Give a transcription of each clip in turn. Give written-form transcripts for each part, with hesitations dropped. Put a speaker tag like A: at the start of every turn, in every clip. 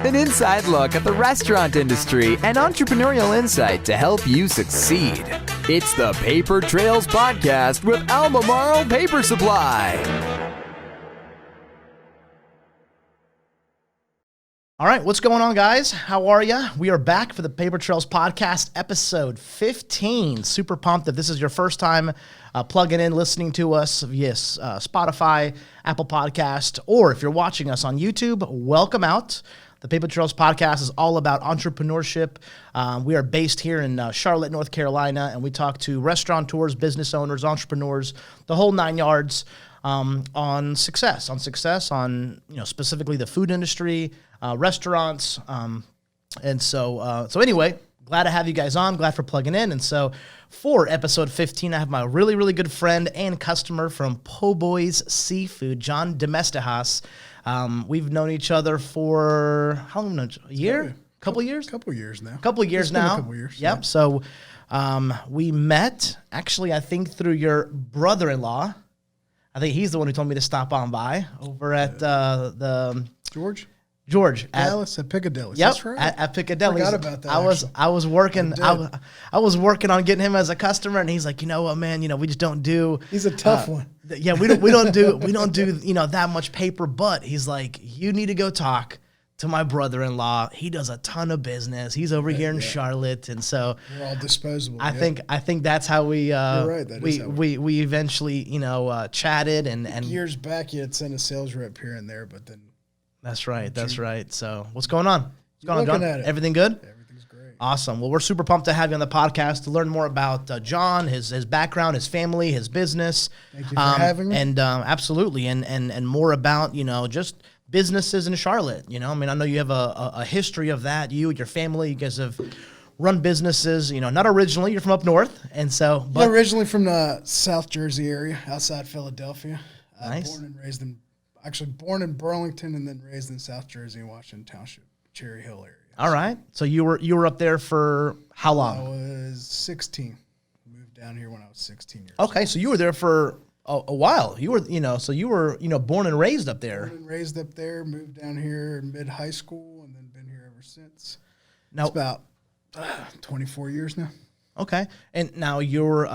A: an inside look at the restaurant industry and entrepreneurial insight to help you succeed. It's the Paper Trails Podcast with Albemarle Paper Supply.
B: All right, what's going on, guys? How are you? We are back for the Paper Trails Podcast, episode 15. Super pumped if this is your first time plugging in, listening to us via Spotify, Apple Podcast, or if you're watching us on YouTube, welcome out. The Paper Trails Podcast is all about entrepreneurship. We are based here in Charlotte, North Carolina, and we talk to restaurateurs, business owners, entrepreneurs, the whole nine yards on success, specifically the food industry, restaurants. And so anyway, glad to have you guys on, glad for plugging in. And so for episode 15, I have my really, really good friend and customer from PoBoys Seafood, John Demestihas. We've known each other for how long? A year? Couple years now. Couple years now. Yep.
C: Yeah.
B: So we met, actually, I think through your brother-in-law. I think he's the one who told me to stop on by over at the George
C: Dallas at Piccadilly.
B: Yep,
C: That's right.
B: at Piccadilly.
C: Forgot about that.
B: I was working on getting him as a customer, and he's like, you know what, man, we just don't do.
C: He's a tough one.
B: Yeah, we don't do that much paper. But he's like, you need to go talk to my brother-in-law. He does a ton of business. He's over here in Charlotte, and so
C: we're all disposable.
B: I think that's how we.
C: You're right. That is how
B: we eventually chatted and
C: years back. You had sent a sales rep here and there, but then.
B: That's right. So what's going on? What's going on, John? Everything good?
C: Everything's great.
B: Awesome. Well, we're super pumped to have you on the podcast to learn more about John, his background, his family, his business.
C: Thank you for having me.
B: And absolutely, and more about just businesses in Charlotte. I know you have a history of that. You and your family, you guys have run businesses. Not originally, you're from up north, and so
C: but originally from the South Jersey area, outside Philadelphia.
B: Nice.
C: Born in Burlington and then raised in South Jersey and Washington Township, Cherry Hill area.
B: All right. So you were up there for how long?
C: I was 16. Moved down here when I was 16 years
B: Okay,
C: old.
B: so you were there for a while. You were, so you were, born and raised up there.
C: Born and raised up there, moved down here in mid-high school, and then been here ever since.
B: Now,
C: it's about 24 years now.
B: Okay. And now you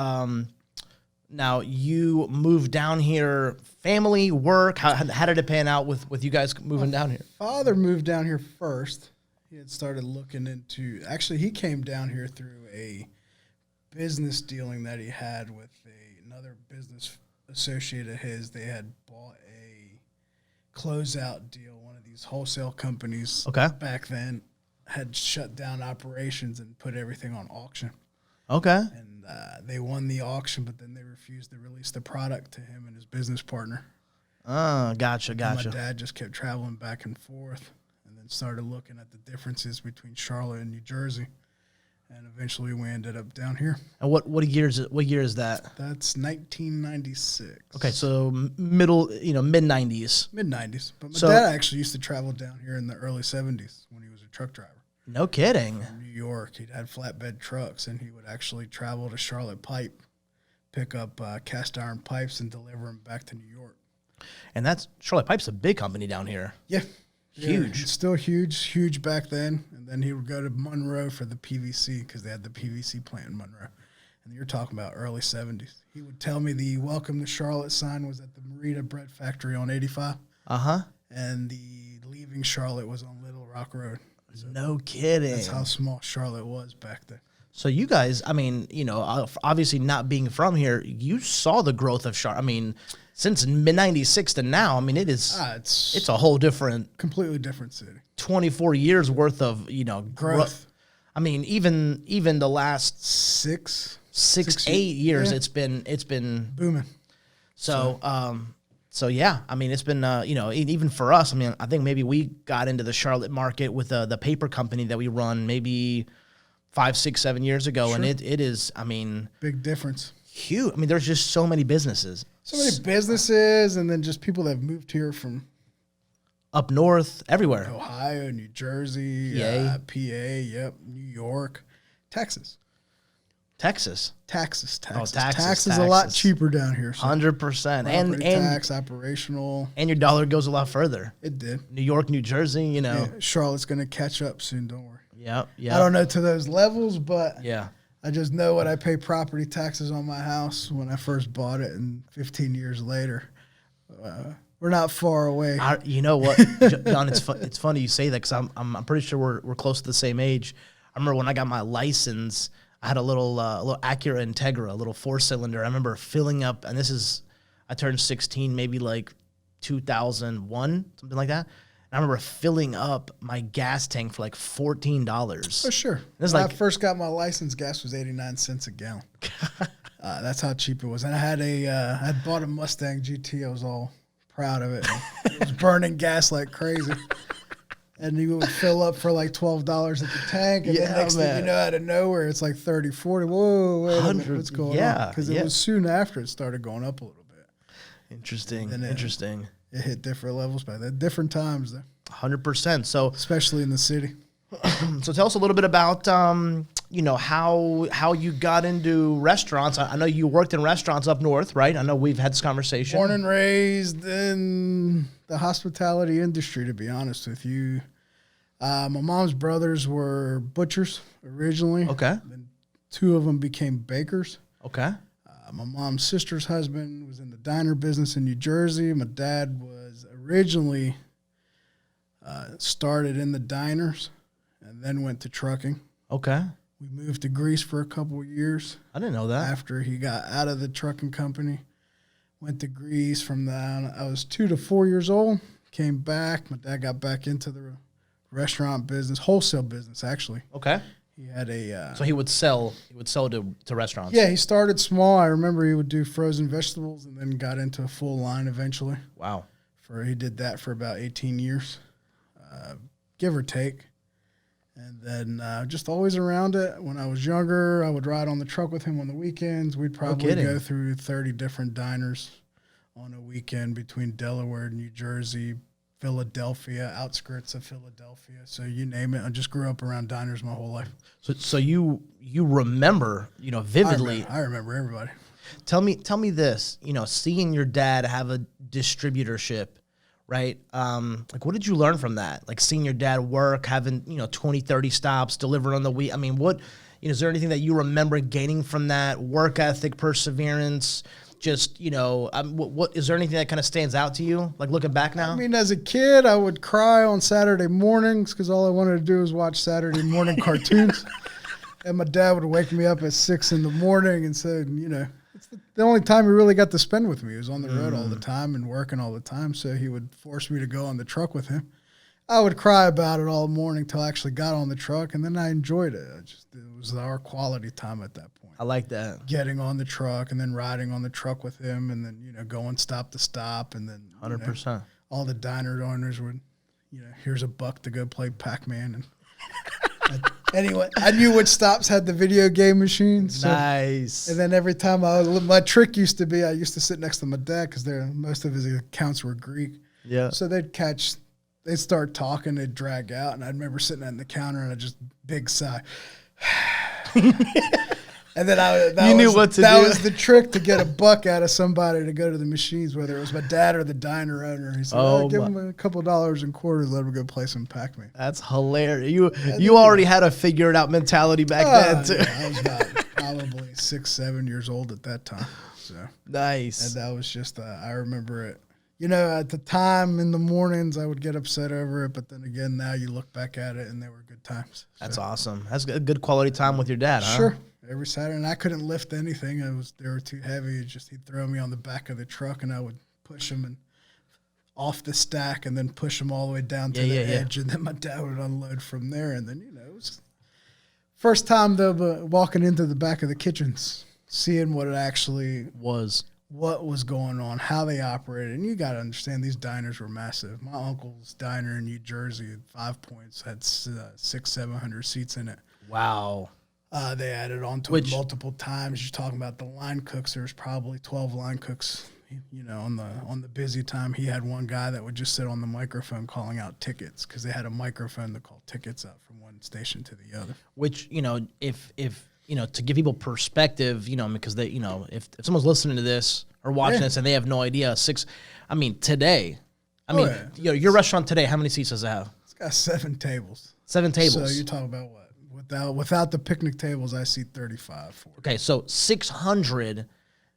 B: moved down here, family, work. How did it pan out with you guys moving down here?
C: Father moved down here first. He had started looking into, actually he came down here through a business dealing that he had with another business associate of his. They had bought a closeout deal. One of these wholesale companies back then had shut down operations and put everything on auction.
B: Okay.
C: And they won the auction, but then they refused to release the product to him and his business partner.
B: Oh, gotcha.
C: And my dad just kept traveling back and forth and then started looking at the differences between Charlotte and New Jersey. And eventually we ended up down here.
B: And what year is that?
C: That's 1996.
B: Okay, so mid-90s.
C: Mid-90s. But my dad actually used to travel down here in the early 70s when he was a truck driver.
B: No kidding.
C: From New York. He'd had flatbed trucks, and he would actually travel to Charlotte Pipe, pick up cast iron pipes, and deliver them back to New York.
B: And Charlotte Pipe's a big company down here.
C: Yeah.
B: Huge.
C: It's still huge back then. And then he would go to Monroe for the PVC because they had the PVC plant in Monroe. And you're talking about early 70s. He would tell me the Welcome to Charlotte sign was at the Marita Bread Factory on 85.
B: Uh-huh.
C: And the Leaving Charlotte was on Little Rock Road. So
B: no kidding.
C: That's how small Charlotte was back then.
B: So you guys, obviously not being from here, you saw the growth of Charlotte. Since mid-96 to now, it's a whole
C: completely different city.
B: 24 years worth of,
C: growth.
B: Even the last
C: six,
B: 8 years, it's been
C: booming.
B: So yeah, it's been, even for us, I think maybe we got into the Charlotte market with the paper company that we run maybe 5, 6, 7 years ago. Sure. And it is,
C: big difference.
B: Huge. There's just so many businesses.
C: And then just people that have moved here from
B: up north, everywhere.
C: Ohio, New Jersey, PA, New York, Texas.
B: Texas.
C: Taxes.
B: Taxes,
C: A lot cheaper down here. So
B: 100%.
C: property
B: And
C: tax, operational.
B: and your dollar goes a lot further.
C: It did.
B: New York, New Jersey, you know.
C: Yeah, Charlotte's going to catch up soon, don't worry.
B: Yep.
C: I don't know to those levels, but
B: Yeah.
C: I just know what I pay property taxes on my house when I first bought it, and 15 years later, we're not far away.
B: You know what, John? It's funny you say that because I'm pretty sure we're close to the same age. I remember when I got my license, I had a little Acura Integra, a little 4-cylinder. I remember filling up, and I turned 16 maybe like 2001, something like that. And I remember filling up my gas tank for like $14.
C: For sure. When I first got my license, gas was 89 cents a gallon. That's how cheap it was. And I'd bought a Mustang GT. I was all proud of it. It was burning gas like crazy. And you would fill up for like $12 at the tank. And then next thing you know, out of nowhere, it's like 30, 40. Whoa, wait a minute, what's going on? Because it was soon after it started going up a little bit.
B: Interesting.
C: It hit different levels by that. Different times, though.
B: 100%. So,
C: especially in the city.
B: So tell us a little bit about, how you got into restaurants. I know you worked in restaurants up north, right? I know we've had this conversation.
C: Born and raised in the hospitality industry, to be honest with you. My mom's brothers were butchers originally.
B: Okay.
C: Then 2 of them became bakers.
B: Okay.
C: My mom's sister's husband was in the diner business in New Jersey. My dad was originally started in the diners and then went to trucking.
B: Okay.
C: We moved to Greece for a couple of years.
B: I didn't know that.
C: After he got out of the trucking company, went to Greece from that. I was 2 to 4 years old, came back. My dad got back into the restaurant business, wholesale business, actually.
B: Okay.
C: He had a...
B: so he would sell to restaurants.
C: Yeah, he started small. I remember he would do frozen vegetables and then got into a full line eventually.
B: Wow.
C: He did that for about 18 years, give or take. And then just always around it. When I was younger, I would ride on the truck with him on the weekends. We'd probably go through 30 different diners on a weekend between Delaware, New Jersey, Philadelphia, outskirts of Philadelphia. So you name it. I just grew up around diners my whole life.
B: So you remember, vividly.
C: I remember everybody.
B: Tell me this, seeing your dad have a distributorship, right? Like, what did you learn from that? Like, seeing your dad work, having, 20, 30 stops, delivered on the week. I mean, what, is there anything that you remember gaining from that? Work ethic, perseverance, just, what is there anything that kind of stands out to you, like looking back now?
C: I mean, as a kid, I would cry on Saturday mornings because all I wanted to do was watch Saturday morning cartoons. And my dad would wake me up at 6 in the morning and say, it's the only time he really got to spend with me. He was on the road all the time and working all the time, so he would force me to go on the truck with him. I would cry about it all morning till I actually got on the truck, and then I enjoyed it. It was our quality time at that point.
B: I like that.
C: Getting on the truck and then riding on the truck with him and then, going stop to stop. And then
B: 100%.
C: All the diner owners would, here's a buck to go play Pac-Man. And anyway, I knew which stops had the video game machines. So,
B: nice.
C: And then every time my trick used to be, I used to sit next to my dad because most of his accounts were Greek.
B: Yeah.
C: So they'd start talking, they'd drag out, and I remember sitting at the counter and I just big sigh. And then that was the trick to get a buck out of somebody to go to the machines, whether it was my dad or the diner owner. He said, give him a couple dollars and quarters, let him go play some Pac-Man.
B: That's hilarious. You already had a figure it out mentality back then too.
C: Yeah, I was about probably 6, 7 years old at that time. So
B: nice.
C: And that was just I remember it. At the time in the mornings, I would get upset over it, but then again, now you look back at it and they were good times. So.
B: That's awesome. That's a good quality time with your dad, huh?
C: Sure. Every Saturday, and I couldn't lift anything. They were too heavy. He'd throw me on the back of the truck, and I would push them and off the stack, and then push them all the way down to the edge, and then my dad would unload from there. And then it was first time walking into the back of the kitchens, seeing what it actually
B: was.
C: What was going on, how they operated. And you got to understand, these diners were massive. My uncle's diner in New Jersey, 5 Points, had 600-700 seats in it.
B: Wow.
C: They added on to it multiple times. You're talking about the line cooks. There's probably 12 line cooks, on the busy time. He had one guy that would just sit on the microphone calling out tickets because they had a microphone to call tickets out from one station to the other.
B: Which, if to give people perspective, because they, if someone's listening to this or watching this and they have no idea, today, your restaurant today, how many seats does it have?
C: It's got 7 tables.
B: 7 tables.
C: So you're talking about what? Without the picnic tables, I see 35. 40.
B: Okay, so 600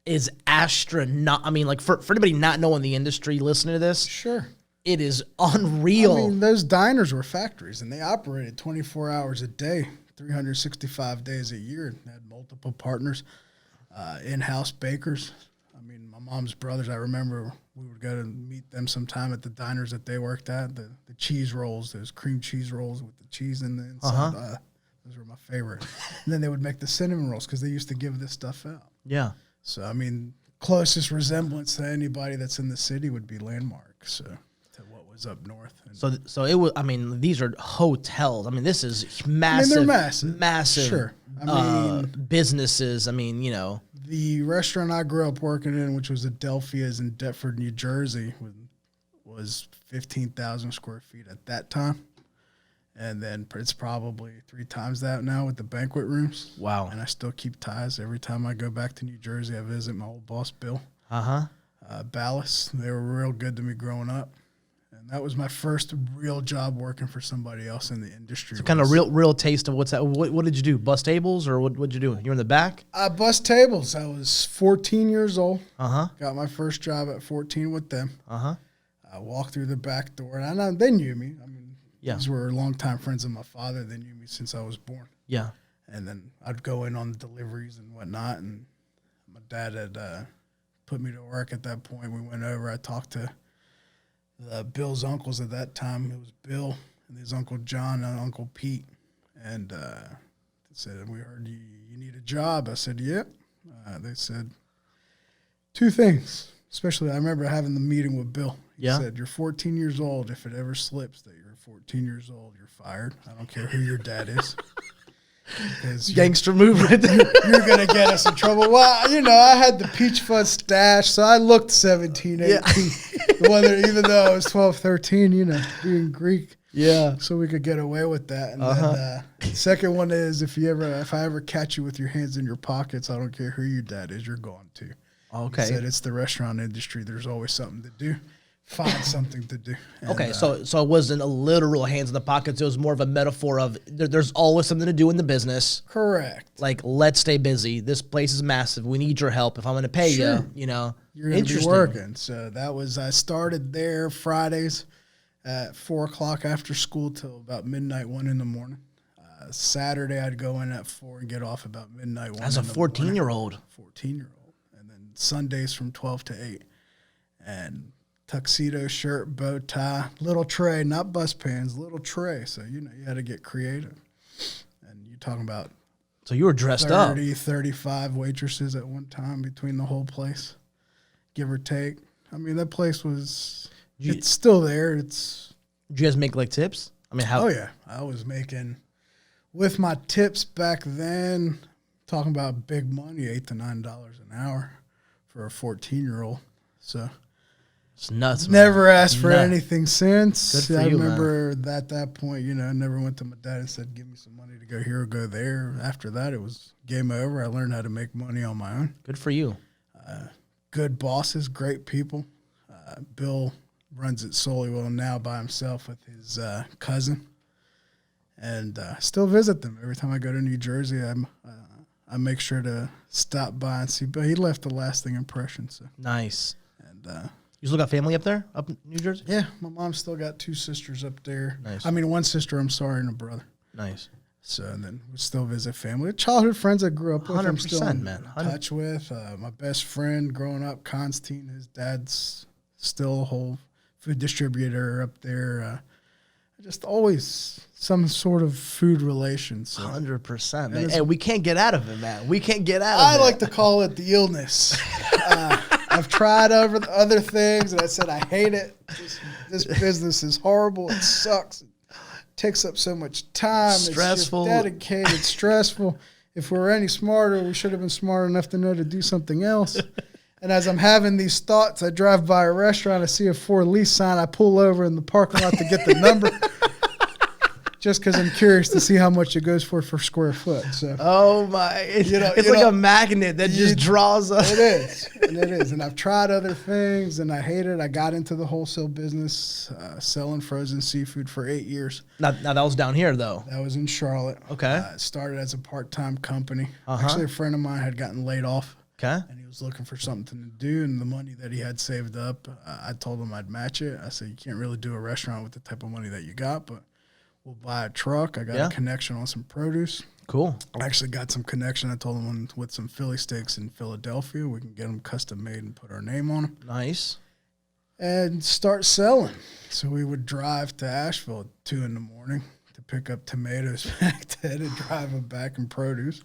B: is astronomical. For anybody not knowing the industry listening to this,
C: Sure.
B: it is unreal.
C: Those diners were factories, and they operated 24 hours a day, 365 days a year. They had multiple partners, in-house bakers. My mom's brothers, I remember we would go to meet them sometime at the diners that they worked at. The cheese rolls, those cream cheese rolls with the cheese in the inside. Those were my favorite. And then they would make the cinnamon rolls because they used to give this stuff out.
B: Yeah.
C: So, closest resemblance to anybody that's in the city would be Landmark, to what was up north. And
B: So it was, these are hotels. This is massive.
C: they're massive.
B: Massive.
C: Sure.
B: Businesses.
C: The restaurant I grew up working in, which was Adelphia's in Deptford, New Jersey, was 15,000 square feet at that time. And then it's probably 3 times that now with the banquet rooms.
B: Wow.
C: And I still keep ties. Every time I go back to New Jersey, I visit my old boss, Bill. Ballas. They were real good to me growing up. And that was my first real job working for somebody else in the industry.
B: So kind of real taste of what's that. What did you do? Bus tables or what did you do? You were in the back?
C: I bus tables. I was 14 years old.
B: Uh-huh.
C: Got my first job at 14 with them.
B: Uh-huh.
C: I walked through the back door, and they knew me.
B: Yeah.
C: These were longtime friends of my father. They knew me since I was born.
B: Yeah.
C: And then I'd go in on the deliveries and whatnot, and my dad had put me to work at that point. We went over. I talked to Bill's uncles at that time. It was Bill and his Uncle John and Uncle Pete. And they said, we heard you need a job. I said, yep. They said 2 things. Especially, I remember having the meeting with Bill. He said, you're 14 years old. If it ever slips that you're 14 years old, you're fired. I don't care who your dad is.
B: Gangster move right there.
C: You're going to get us in trouble. Well, I had the peach fuzz stash, so I looked 17, 18. Even though I was 12, 13, being Greek.
B: Yeah.
C: So we could get away with that. And then the second one is if I ever catch you with your hands in your pockets, I don't care who your dad is, you're going to.
B: Okay.
C: He said it's the restaurant industry. There's always something to do. Find something to do. And,
B: okay, so it wasn't a literal hands in the pockets. It was more of a metaphor of there's always something to do in the business.
C: Correct.
B: Like, let's stay busy. This place is massive. We need your help. If I'm going to pay you,
C: you're going to be working. So I started there Fridays at 4 o'clock after school till about midnight, 1 in the morning. Saturday, I'd go in at 4 and get off about midnight, 1
B: As a 14-year-old.
C: 14-year-old. And then Sundays from 12 to 8. And tuxedo shirt, bow tie, little tray, not bus pans, little tray. So, you had to get creative. And you're talking about
B: so you were dressed
C: 30, 35 waitresses at one time between the whole place, give or take. That place it's still there.
B: Did you guys make like tips? How?
C: Oh, yeah. I was making, with my tips back then, talking about big money, $8 to $9 an hour for a 14-year-old. So
B: it's nuts.
C: Never asked for anything since.
B: Good for
C: I
B: you,
C: remember at that point, I never went to my dad and said, give me some money to go here or go there. After that, it was game over. I learned how to make money on my own.
B: Good for you.
C: Good bosses, great people. Bill runs it solely now by himself with his cousin. And still visit them. Every time I go to New Jersey, I make sure to stop by and see. But he left a lasting impression. So
B: nice.
C: And
B: you still got family up there, up in New Jersey?
C: Yeah, my mom's still got 2 sisters up there.
B: Nice.
C: 1 sister, and a brother.
B: Nice.
C: So, and then we still visit family. Childhood friends I grew up with.
B: 100%,
C: I'm still in
B: man.
C: touch with. My best friend growing up, Constantine, his dad's still a whole food distributor up there. Just always some sort of food relation. So.
B: 100%, man. Hey, we can't get out of it, man. We can't get out of it.
C: I like to call it the illness. I've tried other things, and I said I hate it. This business is horrible. It sucks. It takes up so much time.
B: Stressful.
C: It's dedicated, stressful. If we were any smarter, we should have been smart enough to know to do something else. And as I'm having these thoughts, I drive by a restaurant, I see a for lease sign, I pull over in the parking lot to get the number. just because I'm curious to see how much it goes for square foot. So,
B: Oh my! It's like a magnet that just draws us.
C: It is, and it is. And I've tried other things, and I hate it. I got into the wholesale business, selling frozen seafood for 8 years.
B: Now that was down here though.
C: That was in Charlotte.
B: Okay.
C: It started as a part-time company.
B: Uh-huh.
C: Actually, a friend of mine had gotten laid off.
B: Okay.
C: And he was looking for something to do, and the money that he had saved up, I told him I'd match it. I said, you can't really do a restaurant with the type of money that you got, but we'll buy a truck. I got a connection on some produce.
B: Cool.
C: I actually got some connection. I told him with some Philly steaks in Philadelphia, we can get them custom made and put our name on them.
B: Nice.
C: And start selling. So we would drive to Asheville at 2 in the morning to pick up tomatoes back then and drive them back in produce.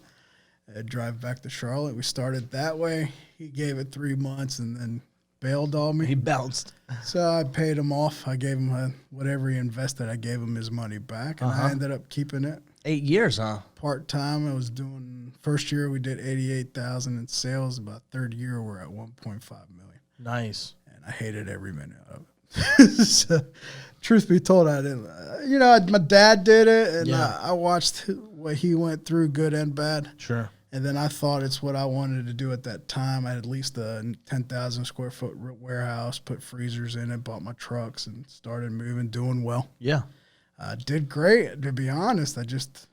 C: I'd drive back to Charlotte. We started that way. He gave it 3 months and then bailed on me.
B: He bounced.
C: So I paid him off. I gave him whatever he invested. I gave him his money back, and I ended up keeping it.
B: 8 years, huh?
C: Part-time. I was doing, first year we did 88,000 in sales. About third year we're at 1.5 million.
B: Nice.
C: And I hated every minute of it. So, truth be told, I didn't. My dad did it, and I watched what he went through, good and bad.
B: Sure.
C: And then I thought it's what I wanted to do at that time. I had at least a 10,000 square foot warehouse, put freezers in it, bought my trucks, and started moving, doing well.
B: Yeah.
C: Did great. To be honest, I just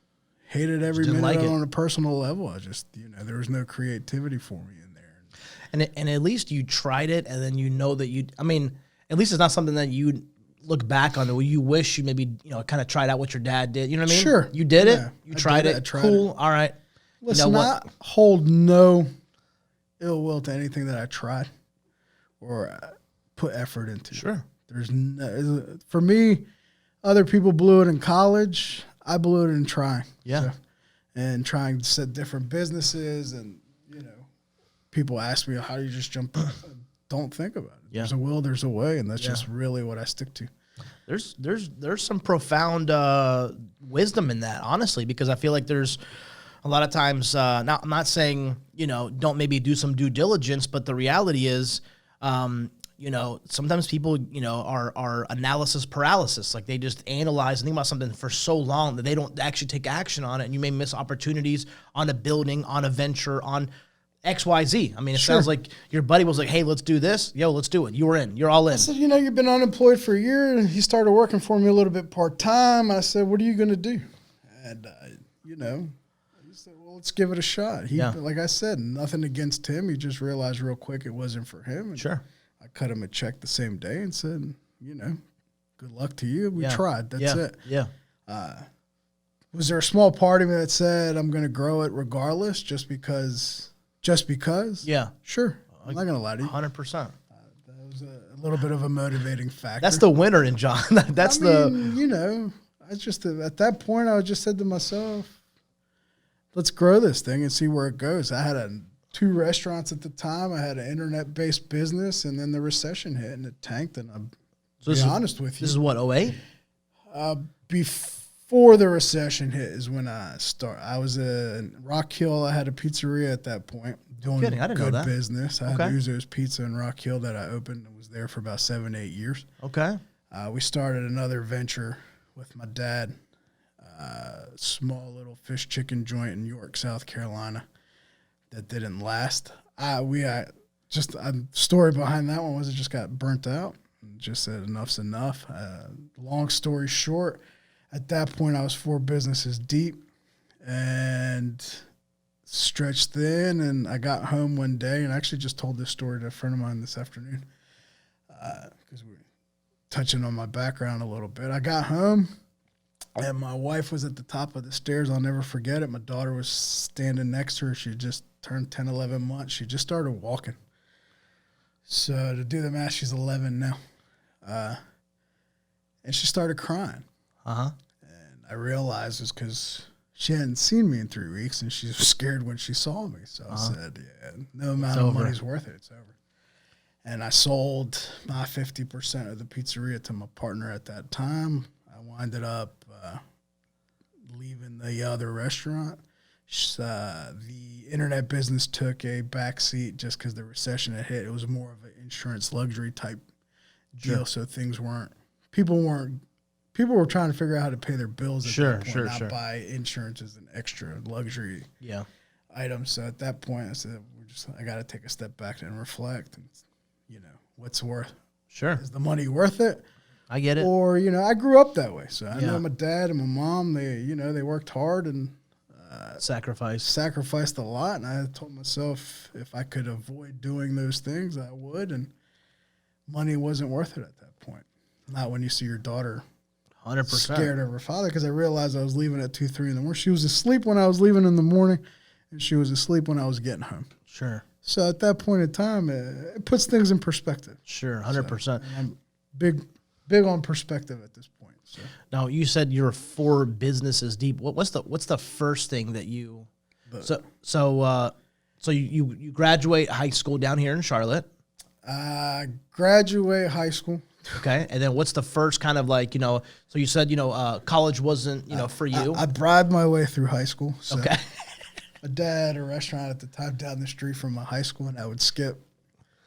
C: hated every minute on a personal level. I just, there was no creativity for me in there.
B: And at least you tried it, and then that at least it's not something that you look back on where you wish you maybe, kind of tried out what your dad did. You know what I mean?
C: Sure.
B: You did it. You tried it. Cool. All right.
C: Let's not hold no ill will to anything that I tried or put effort into.
B: Sure.
C: There's for me, other people blew it in college. I blew it in trying.
B: Yeah.
C: So, and trying to set different businesses, and people ask me, how do you just jump in? Don't think about it.
B: Yeah.
C: There's a will, there's a way, and that's just really what I stick to.
B: There's some profound wisdom in that, honestly, because I feel like there's a lot of times, I'm not saying, don't maybe do some due diligence, but the reality is, sometimes people, are analysis paralysis. Like they just analyze and think about something for so long that they don't actually take action on it. And you may miss opportunities on a building, on a venture, on XYZ. I mean, it sounds like your buddy was like, hey, let's do this. Yo, let's do it. You were in. You're all in.
C: I said, you've been unemployed for a year. And he started working for me a little bit part-time. I said, what are you going to do? And, he said, well, let's give it a shot. Like I said, nothing against him. He just realized real quick it wasn't for him. And
B: sure.
C: I cut him a check the same day and said, good luck to you. We tried. That's it.
B: Yeah.
C: Was there a small part of me that said I'm going to grow it regardless just because?
B: Yeah.
C: Sure. I'm not going to lie to you.
B: 100%.
C: That was a little bit of a motivating factor.
B: That's the winner in John.
C: I just, at that point, I just said to myself, let's grow this thing and see where it goes. I had 2 restaurants at the time. I had an internet-based business, and then the recession hit, and it tanked, and I'll be honest with you.
B: This is what, 08?
C: Before the recession hit is when I started. I was in Rock Hill. I had a pizzeria at that point doing good business. I had Uzo's Pizza in Rock Hill that I opened and was there for about 7-8 years.
B: Okay.
C: We started another venture with my dad, small little fish chicken joint in York, South Carolina, that didn't last. Story behind that one was it just got burnt out. Just said enough's enough. Long story short, at that point I was 4 businesses deep and stretched thin. And I got home one day, and I actually just told this story to a friend of mine this afternoon because we're touching on my background a little bit. I got home, and my wife was at the top of the stairs. I'll never forget it. My daughter was standing next to her. She just turned 10, 11 months. She just started walking. So to do the math, she's 11 now. And she started crying.
B: Uh-huh.
C: And I realized it's because she hadn't seen me in 3 weeks, and she was scared when she saw me. So I said, no amount of money's worth it. It's over. And I sold my 50% of the pizzeria to my partner at that time. I winded up leaving the other restaurant. The internet business took a backseat just because the recession had hit. It was more of an insurance luxury type deal, so people weren't people were trying to figure out how to pay their bills at that point, not
B: sure.
C: buy insurance as an extra luxury item. So at that point, I said, I got to take a step back and reflect. And, what's worth?
B: Sure.
C: Is the money worth it?
B: I get it.
C: Or, I grew up that way. So I know my dad and my mom, they worked hard and sacrificed a lot. And I told myself if I could avoid doing those things, I would. And money wasn't worth it at that point. Not when you see your daughter
B: 100%
C: scared of her father, because I realized I was leaving at 2, 3 in the morning. She was asleep when I was leaving in the morning, and she was asleep when I was getting home.
B: Sure.
C: So at that point in time, it puts things in perspective.
B: Sure, 100%.
C: So, I'm big on perspective at this point. So.
B: Now, you said you're 4 businesses deep. What's the first thing that you? So you graduate high school down here in Charlotte.
C: Graduate high school.
B: Okay, and then what's the first kind of so you said college wasn't for you.
C: I bribed my way through high school. So
B: okay.
C: My dad had a restaurant at the time down the street from my high school, and I would skip.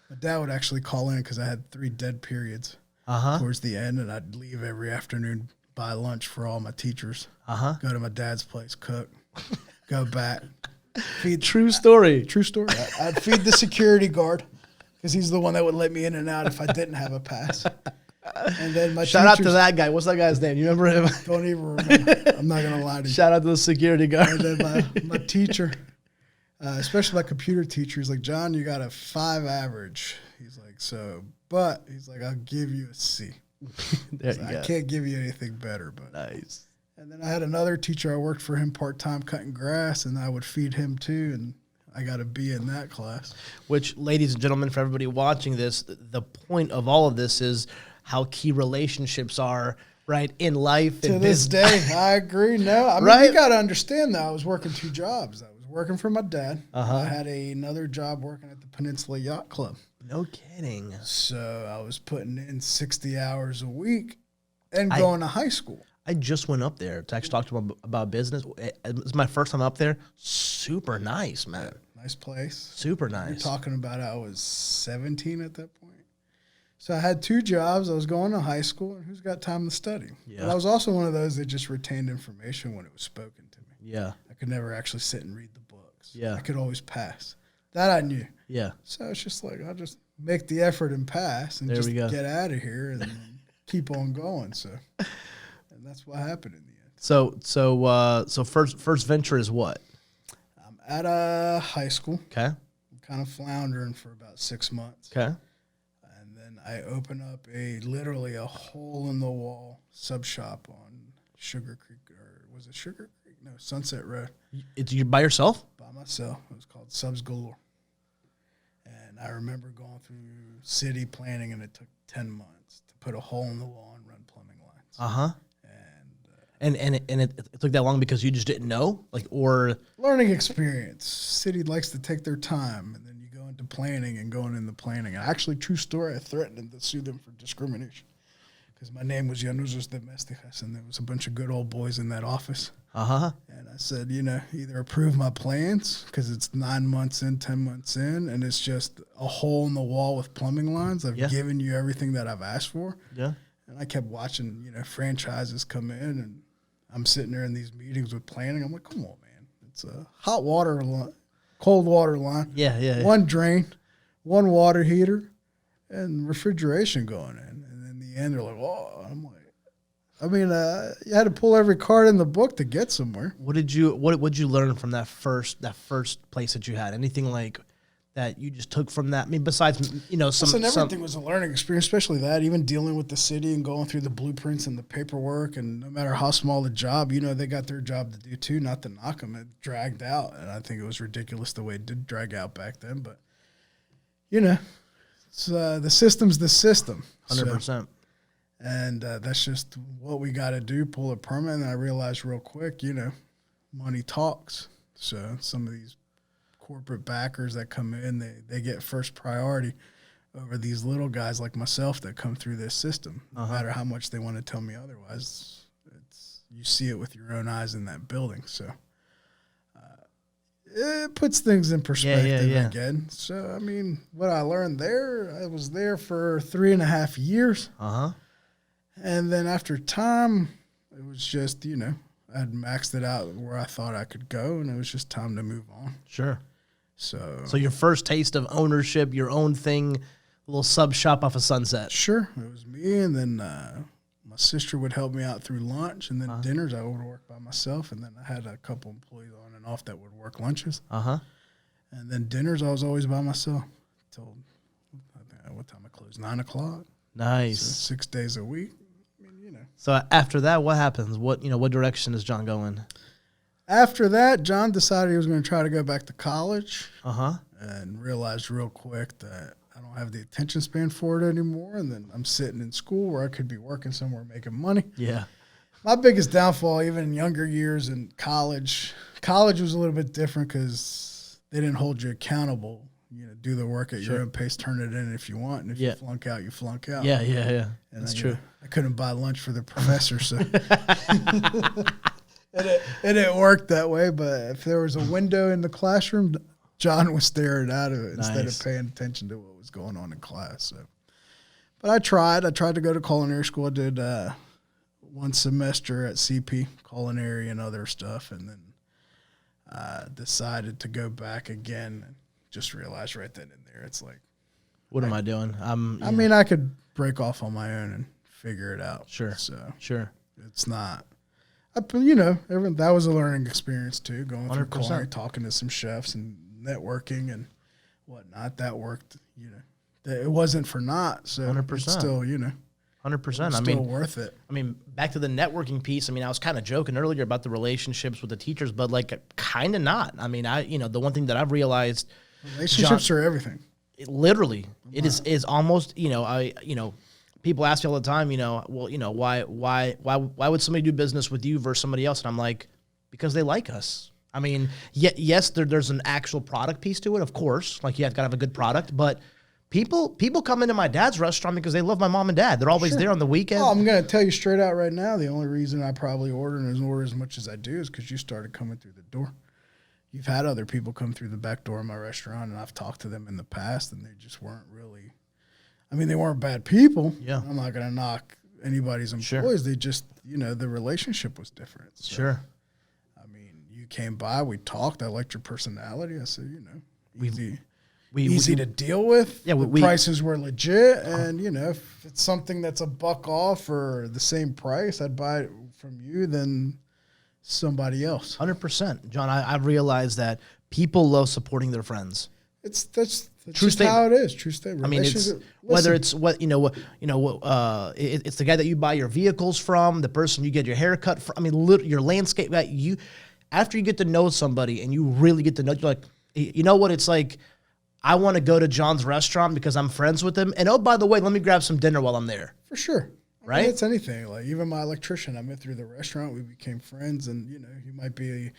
C: My dad would actually call in because I had 3 dead periods towards the end, and I'd leave every afternoon, buy lunch for all my teachers, go to my dad's place, cook, go back.
B: True story.
C: I'd feed the security guard because he's the one that would let me in and out if I didn't have a pass. And then my
B: shout out to that guy. What's that guy's name? You remember him?
C: Don't even remember. I'm not gonna lie to you.
B: Shout out to the security guard.
C: And then my teacher, especially my computer teacher, he's like, John, you got a 5 average. He's like, he's like, I'll give you a C. I can't give you anything better, but
B: nice.
C: And then I had another teacher. I worked for him part-time cutting grass, and I would feed him too, and I got a B in that class.
B: Which, ladies and gentlemen, for everybody watching this, the point of all of this is how key relationships are, right, in life.
C: To this day, I agree. No, I mean,
B: right?
C: You got to understand, though, I was working 2 jobs. I was working for my dad. I had another job working at the Peninsula Yacht Club.
B: No kidding.
C: So I was putting in 60 hours a week and going to high school.
B: I just went up there to actually talk to him about business. It's my first time up there. Super nice, man.
C: Nice place.
B: Super nice.
C: You're talking about I was 17 at that point. So I had 2 jobs. I was going to high school, and who's got time to study?
B: Yeah.
C: But I was also one of those that just retained information when it was spoken to me.
B: Yeah.
C: I could never actually sit and read the books.
B: Yeah.
C: I could always pass. That I knew.
B: Yeah.
C: So it's just like, I'll just make the effort and pass and just get out of here and keep on going. So, and that's what happened in the end.
B: So first venture is what?
C: I'm at a high school.
B: Okay.
C: I'm kind of floundering for about 6 months.
B: Okay.
C: And then I open up literally a hole-in-the-wall sub shop on Sugar Creek, or was it Sugar Creek? No, Sunset Road.
B: You by yourself?
C: By myself. It was called Subs Galore. And I remember going through city planning, and it took 10 months to put a hole in the wall and run plumbing lines.
B: And it took that long because you just didn't know, or
C: learning experience. City likes to take their time, and then you go into planning and going into planning. And actually, true story, I threatened to sue them for discrimination because my name was Demestihas, and there was a bunch of good old boys in that office. And I said, either approve my plans because it's 9 months in, 10 months in, and it's just a hole in the wall with plumbing lines. I've given you everything that I've asked for.
B: Yeah.
C: And I kept watching, franchises come in, and I'm sitting there in these meetings with planning. I'm like, come on, man. It's a hot water line, cold water line.
B: Yeah.
C: One drain, one water heater, and refrigeration going in. And in the end, they're like, oh, I'm like, you had to pull every card in the book to get somewhere.
B: What did you learn from that first place that you had? Anything like that you just took from that? I mean, besides
C: everything was a learning experience, especially that. Even dealing with the city and going through the blueprints and the paperwork, and no matter how small the job, they got their job to do too. Not to knock them, it dragged out, and I think it was ridiculous the way it did drag out back then. But it's the system's the system.
B: 100%.
C: And that's just what we got to do, pull a permit. And I realized real quick, money talks. So some of these corporate backers that come in, they get first priority over these little guys like myself that come through this system. No matter how much they want to tell me otherwise, you see it with your own eyes in that building. So it puts things in perspective again. So, what I learned there, I was there for 3.5 years. And then after time, it was just, I had maxed it out where I thought I could go, and it was just time to move on.
B: Sure.
C: So
B: your first taste of ownership, your own thing, a little sub shop off of Sunset.
C: sure, it was me, and then my sister would help me out through lunch, and then dinners I would work by myself, and then I had a couple employees on and off that would work lunches. And then dinners I was always by myself till, what time I closed? 9 o'clock.
B: Nice.
C: So 6 days a week.
B: So after that, what happens? What direction is John going?
C: After that, John decided he was going to try to go back to college.
B: Uh-huh.
C: And realized real quick that I don't have the attention span for it anymore. And then I'm sitting in school where I could be working somewhere making money.
B: Yeah.
C: My biggest downfall, even in younger years in college was a little bit different because they didn't hold you accountable. Do the work at your own pace, turn it in if you want. And if you flunk out, you flunk out.
B: Yeah.
C: And
B: That's true.
C: I couldn't buy lunch for the professor, so it didn't work that way. But if there was a window in the classroom, John was staring out of it instead of paying attention to what was going on in class. So, but I tried to go to culinary school. I did 1 semester at CP, culinary and other stuff, and then decided to go back again. And just realized right then and there, it's like,
B: what am I doing? I
C: mean, I could break off on my own and figure it out.
B: Sure.
C: So
B: sure.
C: it's not, that was a learning experience too, going through
B: 100%.
C: culinary, talking to some chefs and networking and whatnot. That worked, it wasn't for naught. So
B: 100%.
C: it's still,
B: 100%.
C: it's still worth it.
B: I mean, back to the networking piece. I mean, I was kind of joking earlier about the relationships with the teachers, but kind of not. I mean, the one thing that I've realized,
C: Relationships are everything.
B: Literally, it is almost, people ask me all the time, why would somebody do business with you versus somebody else? And I'm like, because they like us. I mean, yes, there's an actual product piece to it, of course. Like, you have got to have a good product, but people come into my dad's restaurant because they love my mom and dad. They're always there on the weekend.
C: Oh, I'm going to tell you straight out right now, the only reason I probably order as much as I do is because you started coming through the door. You've had other people come through the back door of my restaurant, and I've talked to them in the past, and they just weren't really, they weren't bad people.
B: Yeah.
C: I'm not going to knock anybody's employees. They just, the relationship was different. So,
B: Sure.
C: You came by, we talked. I liked your personality. I said, easy
B: We
C: to deal with.
B: Yeah,
C: the prices were legit, and if it's something that's a buck off or the same price, I'd buy it from you than somebody else.
B: 100%, John. I've realized that people love supporting their friends.
C: That's
B: True
C: just how it is. True statement.
B: I mean, it's whether it's it's the guy that you buy your vehicles from, the person you get your haircut from. I mean, your landscape. After you get to know somebody and you really get to know, you're like, you know what? It's like, I want to go to John's restaurant because I'm friends with him. And oh, by the way, let me grab some dinner while I'm there.
C: For sure.
B: Right?
C: It's anything. Like, even my electrician, I met through the restaurant. We became friends, and he might be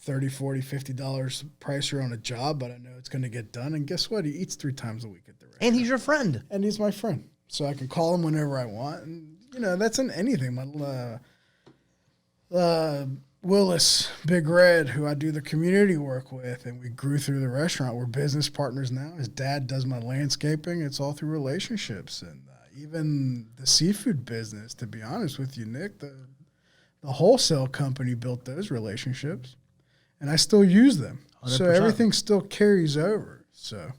C: $30, $40, $50 pricer on a job, but I know it's going to get done. And guess what? He eats 3 times a week at the restaurant.
B: And he's your friend.
C: And he's my friend. So I can call him whenever I want. And, that's in anything. My Willis, Big Red, who I do the community work with, and we grew through the restaurant. We're business partners now. His dad does my landscaping. It's all through relationships. And even the seafood business, to be honest with you, Nick, the wholesale company built those relationships, and I still use them. 100%. So everything still carries over. So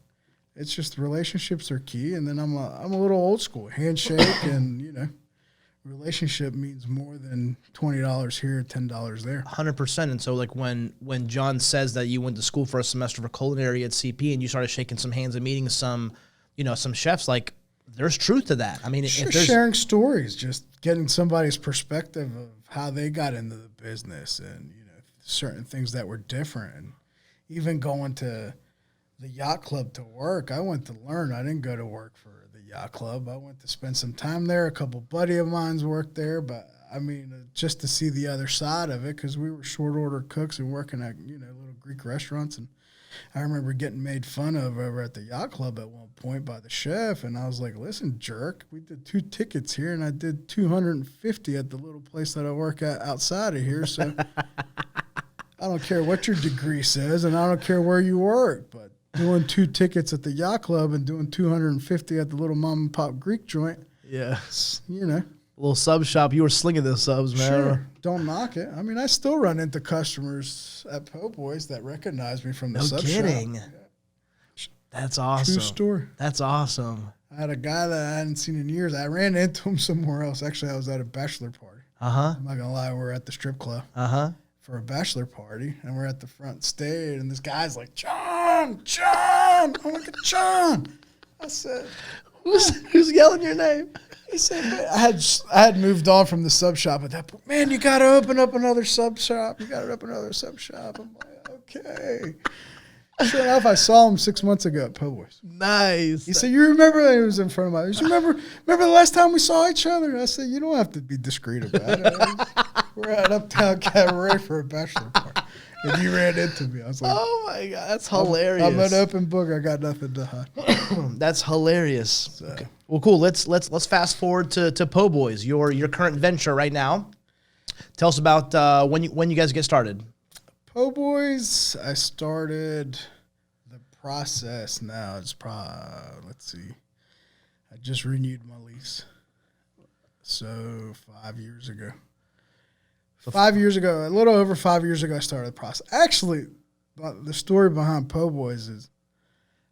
C: it's just relationships are key. And then I'm a little old school, handshake, and relationship means more than $20 here, $10 there.
B: 100%. And so, like, when John says that you went to school for a semester for culinary at CP and you started shaking some hands and meeting some chefs, like, there's truth to that. I mean,
C: if there's sharing stories, just getting somebody's perspective of how they got into the business, and certain things that were different, and even going to the yacht club to work. I went to learn. I didn't go to work for the yacht club. I went to spend some time there. A couple buddy of mine's worked there, but just to see the other side of it, because we were short order cooks and working at little Greek restaurants. And I remember getting made fun of over at the yacht club at one point by the chef, and I was like, listen, jerk, we did 2 tickets here, and I did 250 at the little place that I work at outside of here, so I don't care what your degree says, and I don't care where you work, but doing 2 tickets at the yacht club and doing 250 at the little mom and pop Greek joint,
B: yeah, little sub shop. You were slinging those subs, man.
C: Sure, don't knock it. I mean, I still run into customers at PoBoys that recognize me from the
B: No
C: sub
B: kidding.
C: shop.
B: That's awesome.
C: True story.
B: That's awesome.
C: I had a guy that I hadn't seen in years. I ran into him somewhere else. Actually, I was at a bachelor party.
B: Uh-huh.
C: I'm not going to lie. We were at the strip club
B: Uh-huh.
C: for a bachelor party, and we're at the front stage, and this guy's like, John! I'm like, John! I said,
B: Who's yelling your name?
C: he said, man, I had moved on from the sub shop at that point. Man, you got to open up another sub shop. I'm like, okay. Sure enough, I saw him 6 months ago at PoBoys.
B: Nice.
C: He said, you remember that? He was in front of my. He said, remember the last time we saw each other? And I said, you don't have to be discreet about it. We're at Uptown Cabaret for a bachelor party. And you ran into me. I was like,
B: Oh my God, that's hilarious.
C: I'm an open book. I got nothing to hide.
B: That's hilarious.
C: So,
B: Okay. Well, cool. Let's fast forward to PoBoys, your current venture right now. Tell us about when you guys get started.
C: PoBoys, I started the process now. It's probably, let's see. I just renewed my lease. So 5 years ago. 5 years ago, a little over 5 years ago, I started the process. Actually, the story behind PoBoys is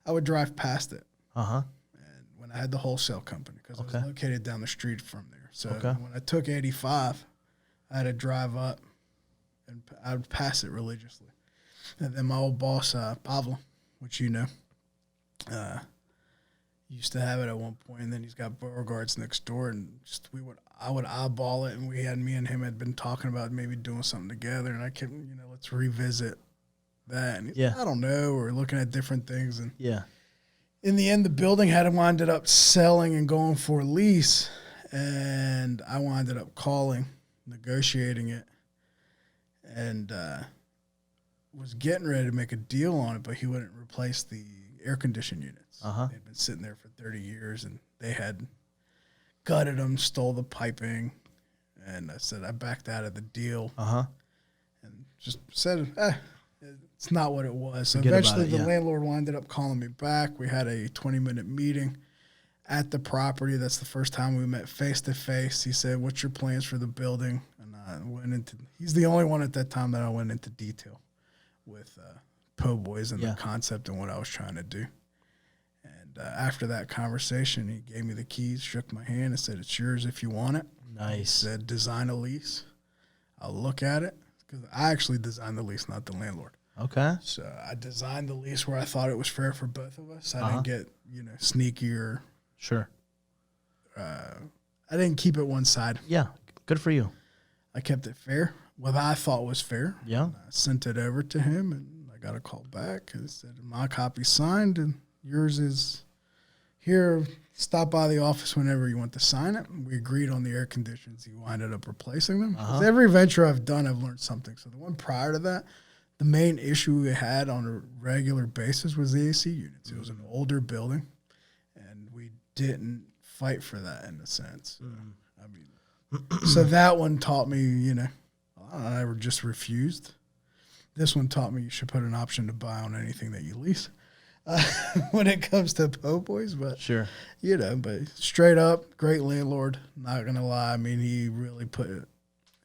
C: I would drive past it.
B: Uh-huh.
C: And when I had the wholesale company, because it was located down the street from there. So
B: Okay.
C: when I took 85, I had to drive up, and I would pass it religiously. And then my old boss, Pavel, which you know, used to have it at one point, and then he's got Beauregards next door, and just I would eyeball it, and me and him had been talking about maybe doing something together, and I kept, let's revisit that. And
B: Yeah.
C: I don't know, we're looking at different things, and
B: Yeah.
C: in the end, the building had winded up selling and going for a lease, and I winded up negotiating it, and was getting ready to make a deal on it, but he wouldn't replace the air conditioning units.
B: Uh-huh.
C: They'd been sitting there for 30 years, and they had gutted them, stole the piping, and I said I backed out of the deal.
B: Uh-huh.
C: And just said, it's not what it was. So
B: Forget
C: eventually
B: about it,
C: the
B: yeah.
C: landlord ended up calling me back. We had a 20-minute meeting at the property. That's the first time we met face-to-face. He said, what's your plans for the building? And I went into, he's the only one at that time that I went into detail with PoBoys and the concept and what I was trying to do. And after that conversation, he gave me the keys, shook my hand, and said, it's yours if you want it.
B: Nice.
C: He said, design a lease. I'll look at it. Because I actually designed the lease, not the landlord.
B: Okay.
C: So I designed the lease where I thought it was fair for both of us. I didn't get, sneaky or
B: Sure.
C: I didn't keep it one side.
B: Yeah. Good for you.
C: I kept it fair, what I thought was fair.
B: Yeah.
C: I sent it over to him, and I got a call back. And it said, my copy's signed, and yours is here. Stop by the office whenever you want to sign it. We agreed on the air conditions. He winded up replacing them. 'Cause every venture I've done, I've learned something. So the one prior to that, the main issue we had on a regular basis was the AC units. It was an older building, and we didn't fight for that in a sense. I mean, so that one taught me, I never just refused. This one taught me you should put an option to buy on anything that you lease. When it comes to PoBoys, but
B: Sure.
C: but straight up, great landlord. Not gonna lie, I mean, he really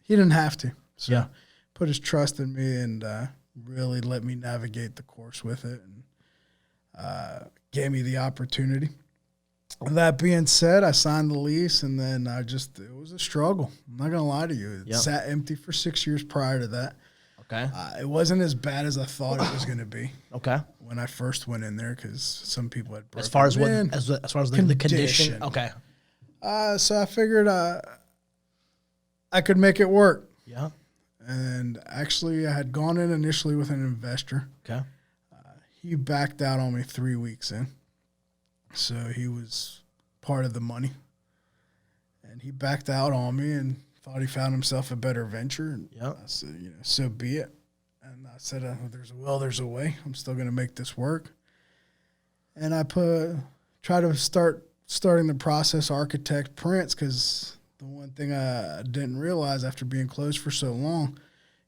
C: he didn't have to. So put his trust in me and really let me navigate the course with it, and gave me the opportunity. That being said, I signed the lease, and then it was a struggle. I'm not gonna lie to you. It sat empty for 6 years prior to that.
B: Okay.
C: It wasn't as bad as I thought it was gonna be.
B: Okay.
C: When I first went in there, because some people had broken
B: As far as what,
C: in.
B: as far as the condition.
C: Condition.
B: Okay.
C: So I figured I could make it work.
B: Yeah.
C: And actually, I had gone in initially with an investor.
B: Okay.
C: He backed out on me 3 weeks in. So he was part of the money. And he backed out on me and thought he found himself a better venture. And I said, so be it. And I said, there's a will, there's a way. I'm still going to make this work. And I try to starting the process architect prints, because the one thing I didn't realize after being closed for so long,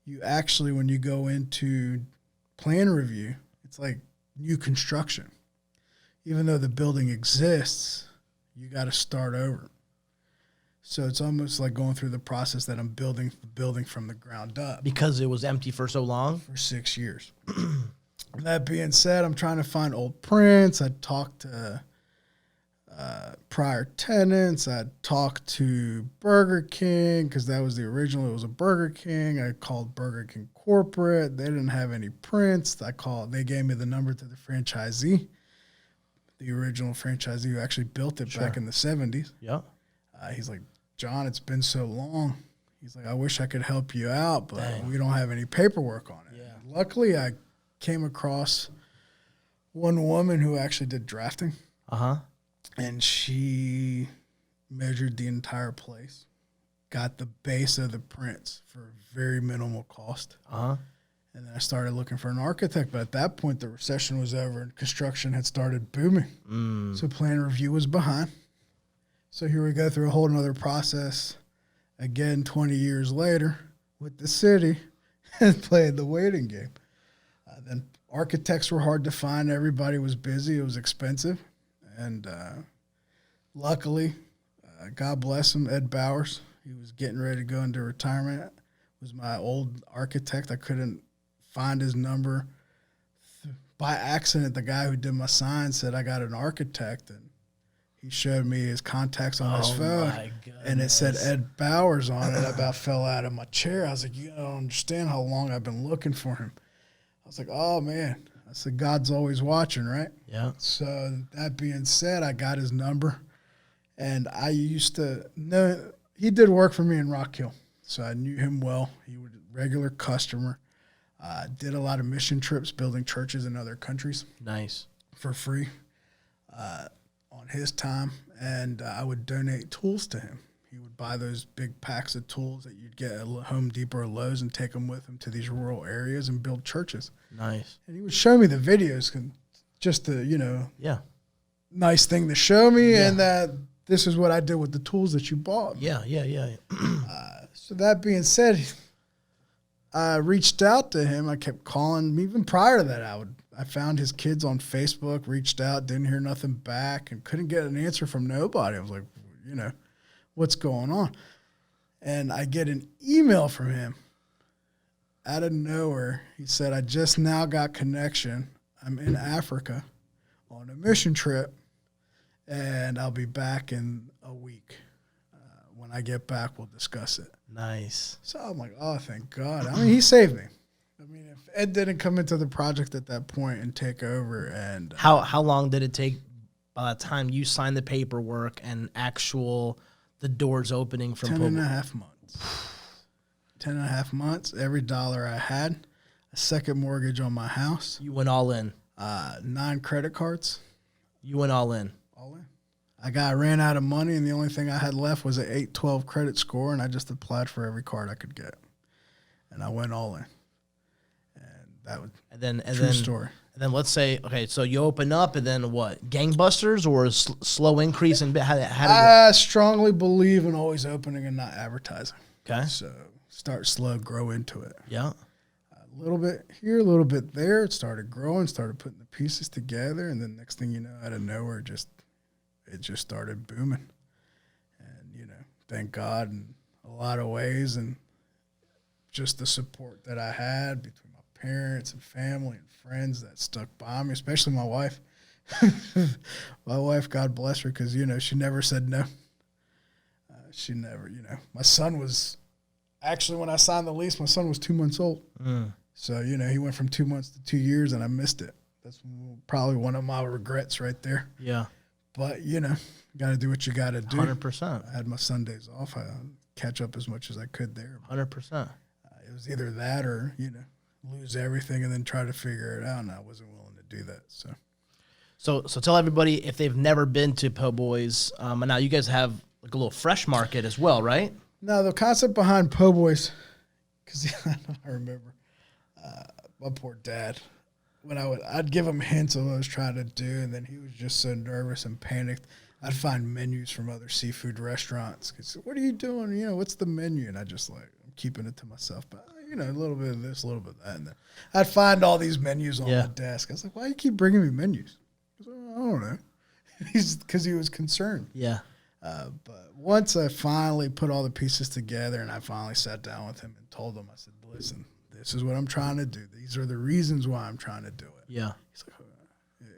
C: you actually, when you go into plan review, it's like new construction. Even though the building exists, you got to start over. So it's almost like going through the process that I'm building the building from the ground up
B: Because it was empty for so long?
C: for 6 years. That being said, I'm trying to find old prints. I talked to prior tenants. I talked to Burger King because that was the original. It was a Burger King. I called Burger King corporate. They didn't have any prints. They gave me the number to the franchisee, the original franchisee who actually built it back in the 70s.
B: Yeah.
C: He's like, John, it's been so long. He's like, I wish I could help you out, but we don't have any paperwork on it.
B: Yeah.
C: Luckily, I came across one woman who actually did drafting.
B: Uh-huh.
C: And she measured the entire place, got the base of the prints for very minimal cost.
B: Uh-huh.
C: And then I started looking for an architect. But at that point, the recession was over and construction had started booming. So plan review was behind. So here we go through a whole nother process again 20 years later with the city and playing the waiting game. Then architects were hard to find. Everybody was busy. It was expensive. And luckily, God bless him, Ed Bowers, he was getting ready to go into retirement, was my old architect. I couldn't find his number. By accident, the guy who did my sign said, I got an architect. And he showed me his contacts on his phone.
B: My
C: And it said Ed Bowers on it. I about fell out of my chair. I was like, you don't understand how long I've been looking for him. I was like, oh, man. I said, God's always watching, right?
B: Yeah.
C: So that being said, I got his number. And I used to know, he did work for me in Rock Hill. So I knew him well. He was a regular customer. Did a lot of mission trips, building churches in other countries.
B: Nice.
C: For free on his time. And I would donate tools to him. He would buy those big packs of tools that you'd get at Home Depot or Lowe's and take them with him to these rural areas and build churches.
B: Nice.
C: And he would show me the videos, just to, nice thing to show me, and that this is what I did with the tools that you bought.
B: Yeah.
C: So that being said, I reached out to him. I kept calling. Even prior to that, I found his kids on Facebook, reached out, didn't hear nothing back, and couldn't get an answer from nobody. I was like, what's going on? And I get an email from him out of nowhere. He said, I just now got connection. I'm in Africa on a mission trip, and I'll be back in a week. When I get back, we'll discuss it.
B: Nice.
C: So I'm like, oh, thank God. I mean, he saved me. I mean, if Ed didn't come into the project at that point and take over, and
B: How long did it take by the time you signed the paperwork and the doors opening from
C: 10 and a half months. 10 and a half months. Every dollar I had, a second mortgage on my house.
B: You went all in.
C: 9 credit cards.
B: You went all in.
C: All in. I ran out of money, and the only thing I had left was an 812 credit score, and I just applied for every card I could get. And I went all in. And that was true story.
B: And then let's say, okay, so you open up, and then what? Gangbusters or a slow increase in how did
C: I strongly believe in always opening and not advertising.
B: Okay.
C: So start slow, grow into it.
B: Yeah.
C: A little bit here, a little bit there. It started growing, started putting the pieces together, and then next thing you know, out of nowhere, it just started booming. And, thank God in a lot of ways, and just the support that I had between my parents and family and friends that stuck by me, especially my wife. My wife, God bless her, because, she never said no. She never, my son was, actually, when I signed the lease, my son was 2 months old. So, he went from 2 months to 2 years, and I missed it. That's probably one of my regrets right there.
B: Yeah.
C: But, got to do what you got to do.
B: 100%.
C: I had my Sundays off. I catch up as much as I could there.
B: 100%.
C: It was either that or, lose everything and then try to figure it out, and I wasn't willing to do that.
B: So tell everybody, if they've never been to PoBoys, and now you guys have like a little fresh market as well, right?
C: No, the concept behind PoBoys, because I remember my poor dad, when I'd give him hints of what I was trying to do, and then he was just so nervous and panicked. I'd find menus from other seafood restaurants. Cause, what are you doing? What's the menu? And I just I'm keeping it to myself. But, a little bit of this, a little bit of that. And then I'd find all these menus on the desk. I was like, why do you keep bringing me menus? I don't know. Because he was concerned.
B: Yeah.
C: But once I finally put all the pieces together and I finally sat down with him and told him, I said, listen, this is what I'm trying to do. These are the reasons why I'm trying to do it.
B: Yeah.
C: He's like,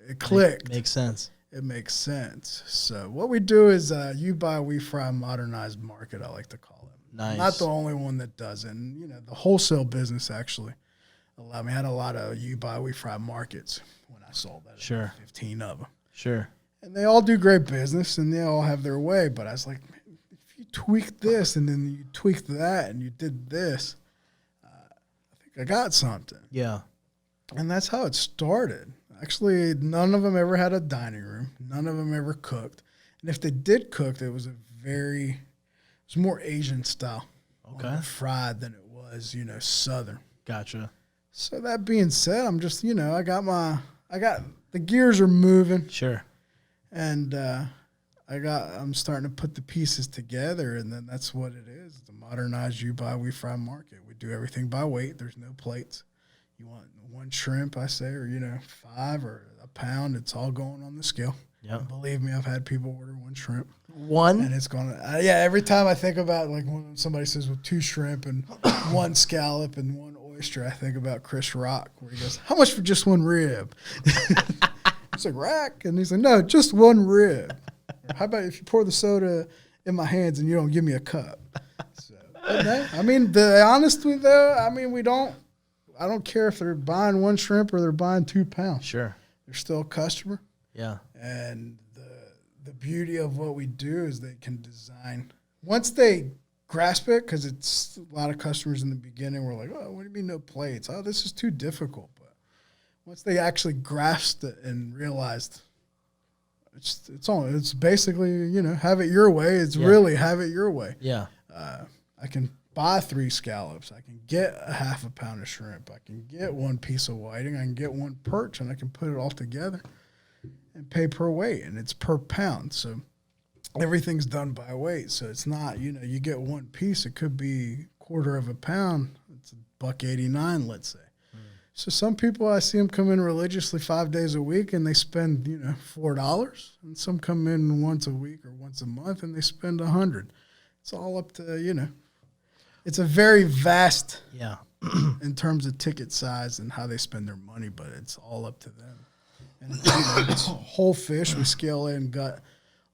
C: it clicked.
B: Makes sense.
C: It makes sense. So what we do is you buy, we fry, modernized market, I like to call it.
B: Nice.
C: I'm not the only one that does it. And, you know, the wholesale business actually allowed me. I had a lot of you buy, we fry markets when I sold that.
B: Sure.
C: 15 of them.
B: Sure.
C: And they all do great business and they all have their way. But I was like, man, if you tweak this and then you tweaked that and you did this, I think I got something.
B: Yeah.
C: And that's how it started. Actually, none of them ever had a dining room. None of them ever cooked. And if they did cook, it was more Asian style.
B: Okay.
C: Fried than it was, you know, Southern.
B: Gotcha.
C: So that being said, I'm just, you know, the gears are moving.
B: Sure.
C: And I'm starting to put the pieces together, and then that's what it is. The modernized you buy, we fry market. We do everything by weight. There's no plates. You want one shrimp, I say, or, you know, 5 or a pound. It's all going on the scale.
B: Yeah.
C: Believe me, I've had people order one shrimp.
B: One?
C: And it's going to, every time I think about, like, when somebody says with 2 shrimp and 1 scallop and 1 oyster, I think about Chris Rock, where he goes, how much for just 1 rib? It's like, rack. And he's like, no, just 1 rib. Or how about if you pour the soda in my hands and you don't give me a cup? So, but no, I mean, honestly, though, I mean, I don't care if they're buying 1 shrimp or they're buying 2 pounds.
B: Sure.
C: They're still a customer.
B: Yeah.
C: And the beauty of what we do is they can design. Once they grasp it, because it's a lot of customers in the beginning were like, oh, what do you mean no plates? Oh, this is too difficult. But once they actually grasped it and realized it's basically, you know, have it your way. It's really have it your way.
B: Yeah.
C: I can buy 3 scallops. I can get a half a pound of shrimp. I can get 1 piece of whiting. I can get 1 perch, and I can put it all together and pay per weight, and it's per pound. So everything's done by weight. So it's not, you know, you get 1 piece. It could be quarter of a pound. It's $1.89, let's say. So some people, I see them come in religiously 5 days a week, and they spend, you know, $4. And some come in once a week or once a month, and they spend $100. It's all up to, you know. It's a very vast in terms of ticket size and how they spend their money, but it's all up to them. And it's whole fish. We scale in and gut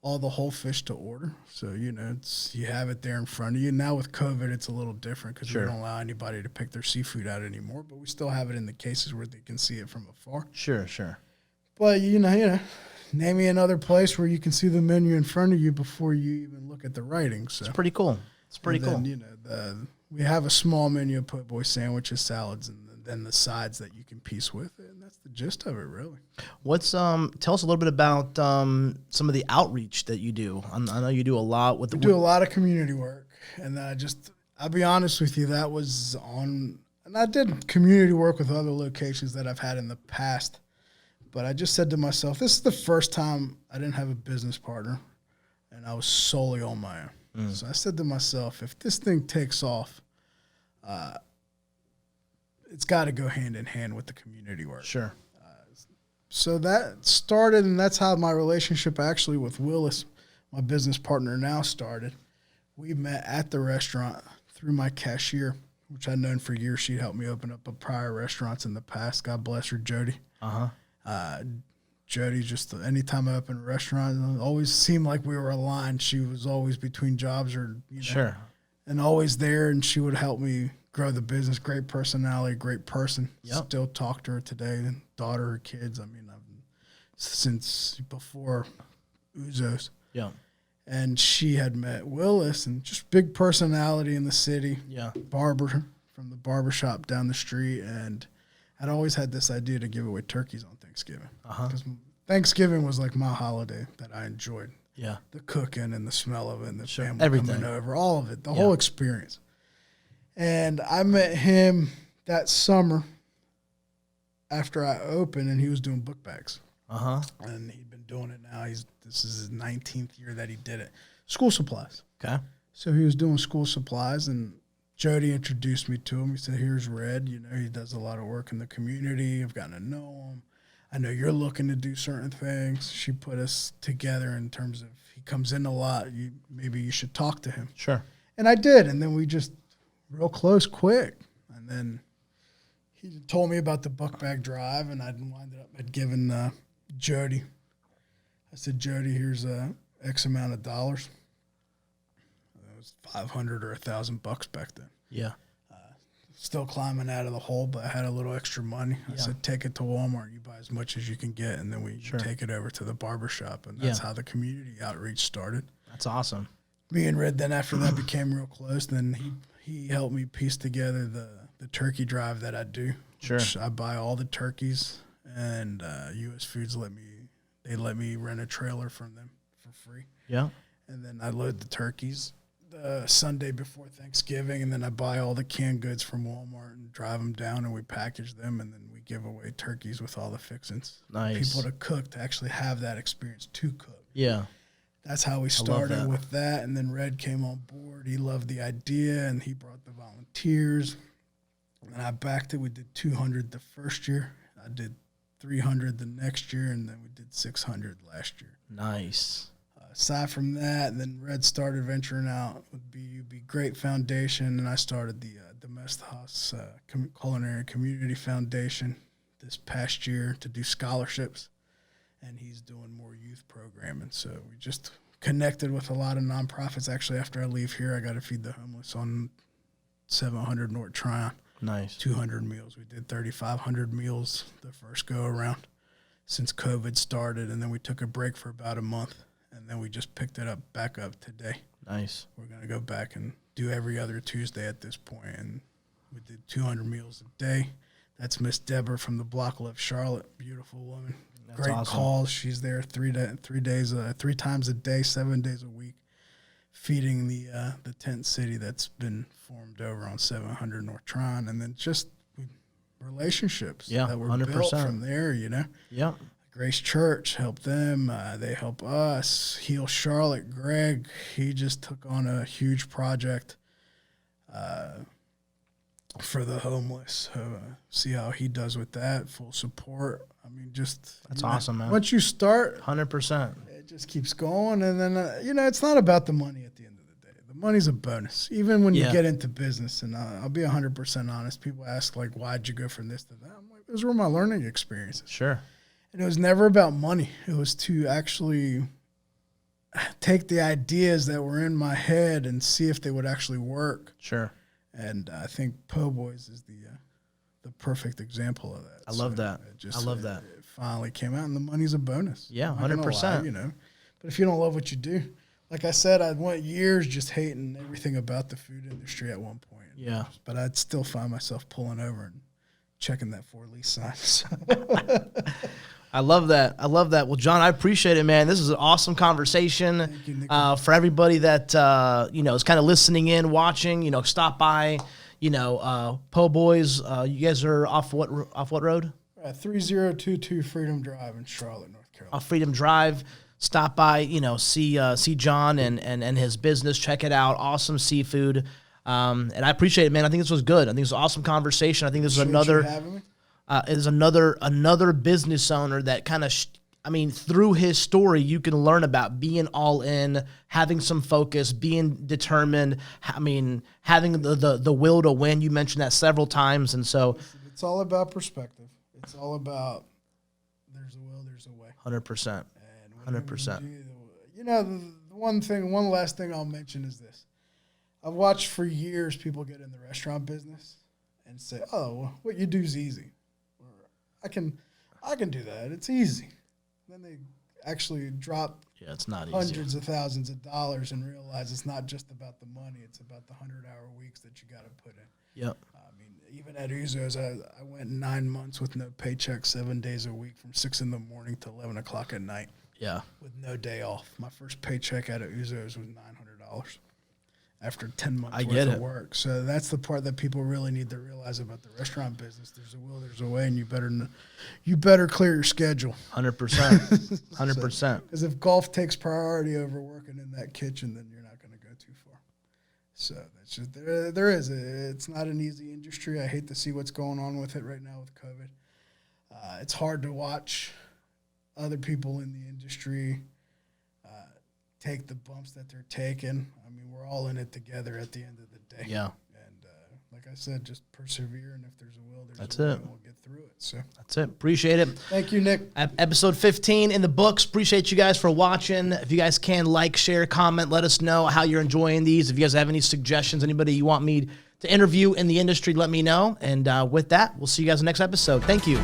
C: all the whole fish to order. So, you know, you have it there in front of you. Now with COVID, it's a little different because we don't allow anybody to pick their seafood out anymore, but we still have it in the cases where they can see it from afar.
B: Sure, sure.
C: But, you know, name me another place where you can see the menu in front of you before you even look at the writing. So
B: it's pretty cool. It's pretty cool.
C: Then, you know, we have a small menu of PoBoys sandwiches, salads, and then the sides that you can piece with it, and that's the gist of it, really.
B: What's tell us a little bit about some of the outreach that you do. I know you do a lot with.
C: We do a lot of community work, and I'll be honest with you, that was on. And I did community work with other locations that I've had in the past, but I just said to myself, this is the first time I didn't have a business partner, and I was solely on my own. So I said to myself, if this thing takes off, it's got to go hand in hand with the community work.
B: Sure.
C: So that started, and that's how my relationship actually with Willis, my business partner, now started. We met at the restaurant through my cashier, which I'd known for years. She'd helped me open up a prior restaurants in the past. God bless her, Jody. Jody, just anytime I opened a restaurant, it always seemed like we were aligned. She was always between jobs or, you know, and always there, and she would help me grow the business. Great personality, great person. Still talk to her today, daughter, her kids. I mean, since before Uzos.
B: Yeah.
C: And she had met Willis, and just big personality in the city.
B: Yeah.
C: Barber from the barber shop down the street, and I'd always had this idea to give away turkeys on Thanksgiving. Because Thanksgiving was like my holiday that I enjoyed.
B: Yeah.
C: The cooking and the smell of it and the family coming over, all of it, the whole experience. And I met him that summer after I opened, and he was doing book bags. And he'd been doing it now. This is his 19th year that he did it. School supplies.
B: Okay.
C: So he was doing school supplies, and Jody introduced me to him. He said, here's Red. You know, he does a lot of work in the community. I've gotten to know him. I know you're looking to do certain things. She put us together in terms of he comes in a lot. Maybe you should talk to him.
B: Sure.
C: And I did. And then we just real close quick. And then he told me about the Buck Bag Drive, and I'd given Jody. I said, Jody, here's X amount of dollars. It was $500 or $1,000 back then.
B: Yeah.
C: Still climbing out of the hole, but I had a little extra money. I said, take it to Walmart. You buy as much as you can get, and then we take it over to the barbershop. And that's how the community outreach started.
B: That's awesome.
C: Me and Red then after that became real close. Then he helped me piece together the turkey drive that I do.
B: Sure.
C: I buy all the turkeys, and U.S. Foods let me rent a trailer from them for free.
B: Yeah.
C: And then I load the turkeys the Sunday before Thanksgiving, and then I buy all the canned goods from Walmart and drive them down, and we package them, and then we give away turkeys with all the fixings.
B: Nice.
C: People to cook, to actually have that experience to cook.
B: Yeah.
C: That's how we started with that, and then Red came on board. He loved the idea, and he brought the volunteers, and I backed it. We did 200 the first year. I did 300 the next year, and then we did 600 last year.
B: Nice.
C: Aside from that, then Red started venturing out with BUB Great Foundation, and I started the Demestihas Culinary Community Foundation this past year to do scholarships, and he's doing more youth programming. So we just connected with a lot of nonprofits. Actually, after I leave here, I got to feed the homeless on 700 North Tryon.
B: Nice.
C: 200 meals. We did 3,500 meals the first go around since COVID started, and then we took a break for about a month. And then we just picked it back up today.
B: Nice.
C: We're going to go back and do every other Tuesday at this point. And we did 200 meals a day. That's Miss Deborah from the block of Charlotte. Beautiful woman.
B: That's
C: Great
B: awesome.
C: calls. She's there 3 times a day, 7 days a week, feeding the tent city that's been formed over on 700 North Tryon. And then just relationships that were
B: 100%.
C: built from there,
B: Yeah.
C: Grace Church helped them. They help us. Heal Charlotte. Greg, he just took on a huge project for the homeless. See how he does with that. Full support. I mean,
B: that's awesome, man.
C: Once you start,
B: 100%.
C: it just keeps going. And then, it's not about the money at the end of the day. The money's a bonus. Even when you get into business, and I'll be 100% honest, people ask, like, why'd you go from this to that? I'm like, those were my learning experiences.
B: Sure.
C: And it was never about money. It was to actually take the ideas that were in my head and see if they would actually work.
B: Sure.
C: And I think PoBoys is the perfect example of that.
B: I love that. I love that.
C: It finally came out, and the money's a bonus.
B: Yeah,
C: I'm not gonna
B: 100%.
C: lie, But if you don't love what you do, like I said, I went years just hating everything about the food industry at one point.
B: Yeah.
C: But I'd still find myself pulling over and checking that for lease sign.
B: I love that. I love that. Well, John, I appreciate it, man. This is an awesome conversation.
C: Thank you, Nick.
B: For everybody that is kind of listening in, watching. Stop by. PoBoys. You guys are off what road?
C: 3022 Freedom Drive in Charlotte, North Carolina.
B: Off Freedom Drive. Stop by. See John and his business. Check it out. Awesome seafood. And I appreciate it, man. I think this was good. I think it's an awesome conversation. I think this is another. Is another business owner that kind of, through his story, you can learn about being all in, having some focus, being determined. having the will to win. You mentioned that several times, and so
C: it's all about perspective. It's all about there's a will, there's a way.
B: 100%. 100%.
C: One last thing I'll mention is this: I've watched for years people get in the restaurant business and say, "Oh, well, what you do is easy." I can do that. It's easy. Then they actually drop
B: it's not easy.
C: Hundreds of thousands of dollars and realize it's not just about the money. It's about the 100-hour weeks that you got to put in.
B: Yep.
C: Even at Uzo's, I went 9 months with no paycheck, 7 days a week from 6 in the morning to 11 o'clock at night.
B: Yeah.
C: With no day off. My first paycheck out of Uzo's was $900. After 10 months worth of work. So that's the part that people really need to realize about the restaurant business. There's a will, there's a way, and you better clear your schedule.
B: 100%. 100%.
C: Because if golf takes priority over working in that kitchen, then you're not going to go too far. So that's just it's not an easy industry. I hate to see what's going on with it right now with COVID. It's hard to watch other people in the industry take the bumps that they're taking. I mean, we're all in it together at the end of the day.
B: Yeah.
C: And like I said, just persevere, and if there's a will, there's
B: That's
C: a way,
B: it.
C: and we'll get through it. So
B: That's it. Appreciate it.
C: thank you, Nick.
B: Episode 15 in the books. Appreciate you guys for watching. If you guys can like, share, comment, let us know how you're enjoying these. If you guys have any suggestions, anybody you want me to interview in the industry, let me know. And with that, we'll see you guys in the next episode. Thank you.